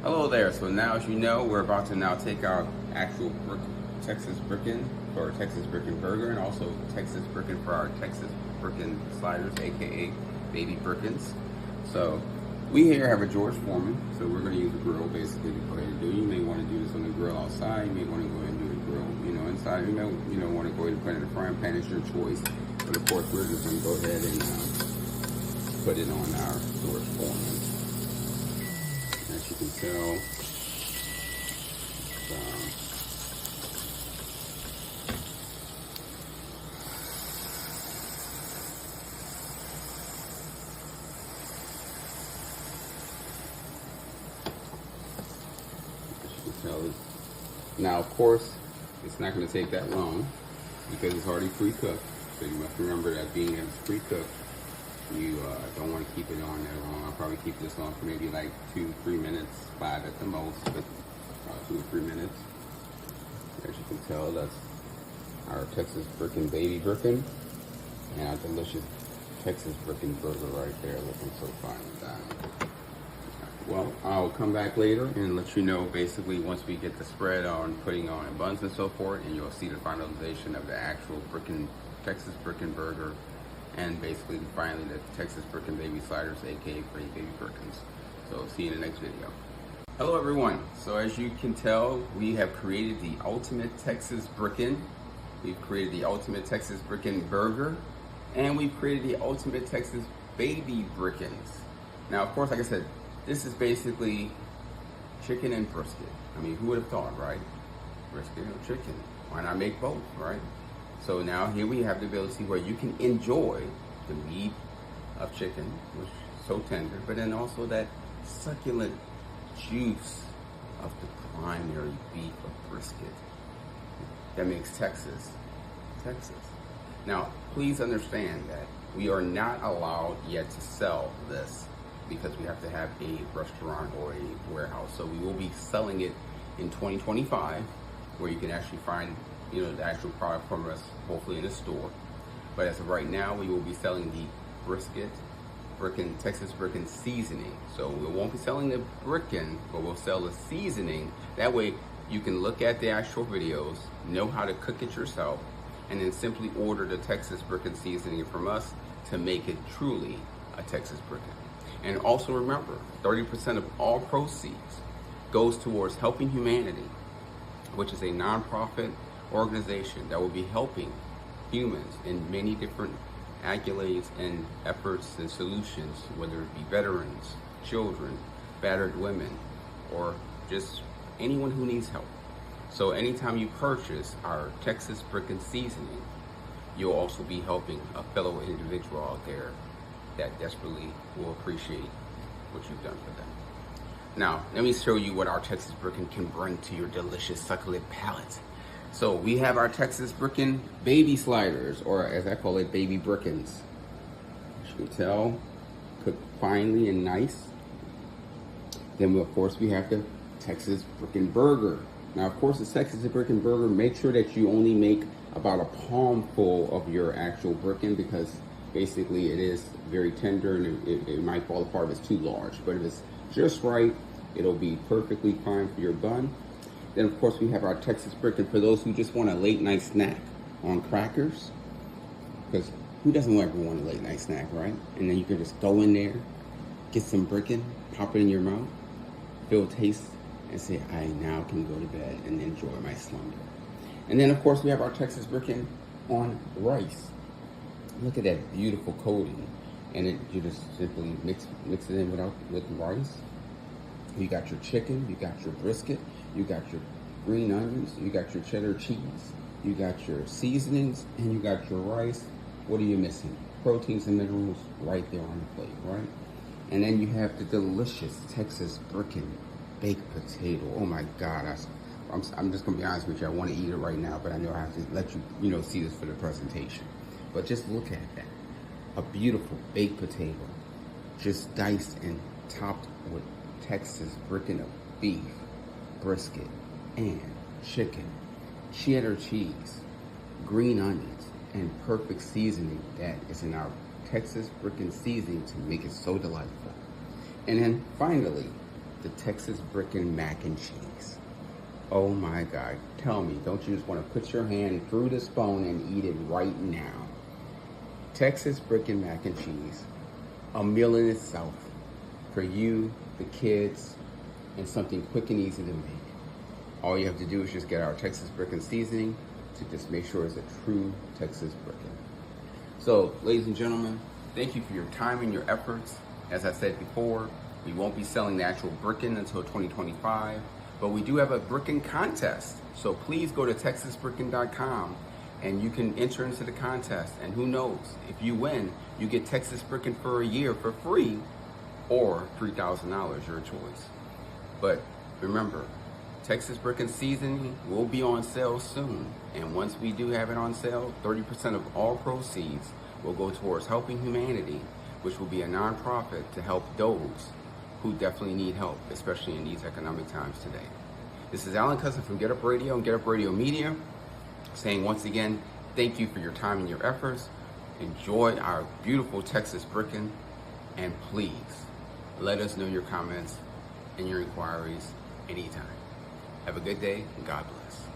Hello there. So now, as you know, we're about to now take our actual Texas Bricken for our Texas Bricken Burger, and also Texas Bricken for our Texas Bricken Sliders, aka Baby Brickens. So we here have a George Foreman, so we're going to use a grill basically to go ahead and do it. You may want to do this on the grill outside. You may want to go ahead and do the grill, inside. You may, want to go ahead and put it in the frying pan. It's your choice. But of course, we're just going to go ahead and put it on our George Foreman. As you can tell, now of course it's not going to take that long because it's already pre-cooked. So you must remember that being that it's pre-cooked, you don't want to keep it on that long. I'll probably keep this on for maybe like 2-3 minutes, 5 at the most, but 2 or 3 minutes. As you can tell, that's our Texas Bricken Baby Bricken and our delicious Texas Bricken Burger right there, looking so fine and done. Well, I'll come back later and let you know basically once we get the spread on putting on buns and so forth, and you'll see the finalization of the actual Texas Bricken Burger, and basically finally the Texas Bricken Baby Sliders, aka Baby Brickens. So see you in the next video. Hello everyone. So as you can tell, we have created the ultimate Texas Bricken. We've created the ultimate Texas Bricken Burger, and we've created the ultimate Texas Baby Brickens. Now, of course, like I said, this is basically chicken and brisket. I mean, who would have thought, right? Brisket or chicken. Why not make both, right? So now here we have the ability where you can enjoy the meat of chicken, which is so tender, but then also that succulent juice of the primary beef of brisket that makes Texas, Texas. Now, please understand that we are not allowed yet to sell this because we have to have a restaurant or a warehouse. So we will be selling it in 2025, where you can actually find, the actual product from us, hopefully in a store. But as of right now, we will be selling the Brisket Texas Bricken Seasoning. So we won't be selling the Bricken, but we'll sell the seasoning. That way you can look at the actual videos, know how to cook it yourself, and then simply order the Texas Bricken Seasoning from us to make it truly a Texas Bricken. And also remember, 30% of all proceeds goes towards Helping Humanity, which is a nonprofit organization that will be helping humans in many different accolades and efforts and solutions, whether it be veterans, children, battered women, or just anyone who needs help. So anytime you purchase our Texas Bricken Seasoning, you'll also be helping a fellow individual out there that desperately will appreciate what you've done for them. Now, let me show you what our Texas Bricken can bring to your delicious succulent palate. So we have our Texas Bricken Baby Sliders, or as I call it, Baby Brickens. As you can tell, cooked finely and nice. Then of course we have the Texas Bricken Burger. Now of course the Texas Bricken Burger, make sure that you only make about a palmful of your actual bricken, because basically it is very tender and it might fall apart if it's too large. But if it's just right, it'll be perfectly fine for your bun. Then of course we have our Texas Bricken for those who just want a late night snack on crackers. Because who doesn't ever want a late night snack, right? And then you can just go in there, get some bricken, pop it in your mouth, feel taste, and say, I now can go to bed and enjoy my slumber. And then of course we have our Texas Bricken on rice. Look at that beautiful coating. And you just simply mix it in with rice. You got your chicken, you got your brisket, you got your green onions, you got your cheddar cheese, you got your seasonings, and you got your rice. What are you missing? Proteins and minerals right there on the plate, right? And then you have the delicious Texas Bricken baked potato. Oh my God, I'm just gonna be honest with you. I want to eat it right now, but I know I have to let you, see this for the presentation. But just look at that. A beautiful baked potato, just diced and topped with Texas Bricken of beef, brisket, and chicken, cheddar cheese, green onions, and perfect seasoning that is in our Texas Bricken Seasoning to make it so delightful. And then finally, the Texas Bricken mac and cheese. Oh my God, tell me, don't you just want to put your hand through this bone and eat it right now? Texas Bricken mac and cheese, a meal in itself for you, the kids, and something quick and easy to make. All you have to do is just get our Texas Bricken Seasoning to just make sure it's a true Texas Bricken. So, ladies and gentlemen, thank you for your time and your efforts. As I said before, we won't be selling the actual Bricken until 2025, but we do have a Bricken contest. So please go to texasbricken.com and you can enter into the contest. And who knows, if you win, you get Texas Bricken for a year for free or $3,000, your choice. But remember, Texas Bricken Seasoning will be on sale soon. And once we do have it on sale, 30% of all proceeds will go towards helping humanity, which will be a nonprofit to help those who definitely need help, especially in these economic times today. This is Alan Cousin from Get Up Radio and Get Up Radio Media, saying once again, thank you for your time and your efforts. Enjoy our beautiful Texas Bricken, and please let us know your comments and your inquiries anytime. Have a good day, and God bless.